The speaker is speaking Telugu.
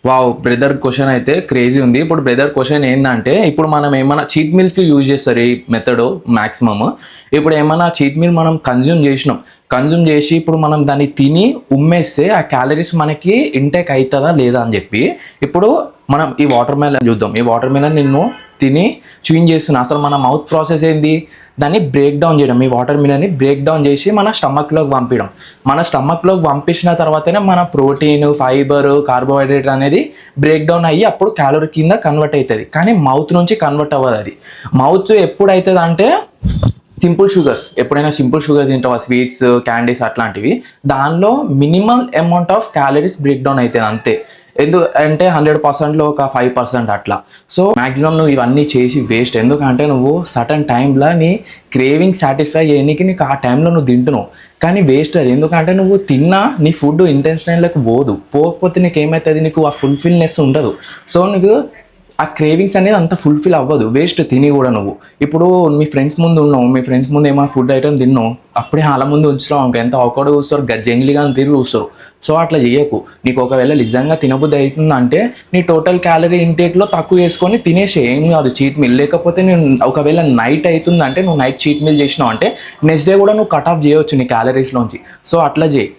వావ్ బ్రదర్, క్వశ్చన్ అయితే క్రేజీ ఉంది. ఇప్పుడు బ్రదర్ క్వశ్చన్ ఏంటంటే, ఇప్పుడు మనం ఏమైనా చీట్ మీల్కి యూజ్ చేస్తారు ఈ మెథడ్ మ్యాక్సిమమ్. ఇప్పుడు ఏమైనా చీట్ మీల్ మనం కన్జ్యూమ్ చేసి ఇప్పుడు మనం దాన్ని తిని ఉమ్మేస్తే ఆ క్యాలరీస్ మనకి ఇంటేక్ అవుతుందా లేదా అని చెప్పి, ఇప్పుడు మనం ఈ వాటర్ మెలన్ చూద్దాం. ఈ వాటర్ మెలన్ నిన్ను తిని చూయింగ్ చేస్తున్నా. అసలు మన మౌత్ ప్రాసెస్ ఏంది? దాన్ని బ్రేక్ డౌన్ చేయడం. ఈ వాటర్ మిలన్ని బ్రేక్ డౌన్ చేసి మన స్టమక్లోకి పంపించడం. మన స్టమక్లోకి పంపించిన తర్వాతనే మన ప్రోటీన్, ఫైబర్, కార్బోహైడ్రేట్ అనేది బ్రేక్ డౌన్ అయ్యి అప్పుడు క్యాలరీ కింద కన్వర్ట్ అవుతుంది. కానీ మౌత్ నుంచి కన్వర్ట్ అవ్వదు. అది మౌత్ ఎప్పుడు అవుతుంది అంటే సింపుల్ షుగర్స్. ఎప్పుడైనా సింపుల్ షుగర్స్ తింటావా, స్వీట్స్, క్యాండీస్ అట్లాంటివి, దానిలో minimum amount of calories break down అవుతుంది అంతే. ఎందుకు అంటే 100%లో ఒక 5% అట్లా. సో మ్యాక్సిమం నువ్వు ఇవన్నీ చేసి వేస్ట్. ఎందుకంటే నువ్వు సటన్ టైంలో నీ క్రేవింగ్ సాటిస్ఫై చేయడానికి నీకు ఆ టైంలో నువ్వు తింటున్నావు, కానీ వేస్ట్ అది. ఎందుకంటే నువ్వు తిన్నా నీ ఫుడ్ ఇంటెన్షనల్లోకి పోకపోతే నీకు ఏమవుతుంది, నీకు ఆ ఫుల్ఫిల్నెస్ ఉండదు. సో నీకు ఆ క్రేవింగ్స్ అనేది అంత ఫుల్ఫిల్ అవ్వదు, వేస్ట్ తిని కూడా. నువ్వు ఇప్పుడు మీ ఫ్రెండ్స్ ముందు ఉన్నావు, మీ ఫ్రెండ్స్ ముందు ఏమైనా ఫుడ్ ఐటమ్ తిన్నావు, అప్పుడే వాళ్ళ ముందు ఉంచుతావు, ఎంత అవకాడో చూస్తారు, జంగిలిగా తిరిగి చూస్తారు. సో అట్లా చేయకు. నీకు ఒకవేళ నిజంగా తినబుద్ధి అవుతుందంటే నీ టోటల్ క్యాలరీ ఇంటేక్లో తక్కువ వేసుకొని తినేసి ఏం కాదు చీట్ మీల్. లేకపోతే నేను ఒకవేళ నైట్ అవుతుందంటే నువ్వు నైట్ చీట్ మీల్ చేసినావు అంటే నెక్స్ట్ డే కూడా నువ్వు కట్ ఆఫ్ చేయవచ్చు నీ క్యాలరీస్లోంచి. సో అట్లా చేయి.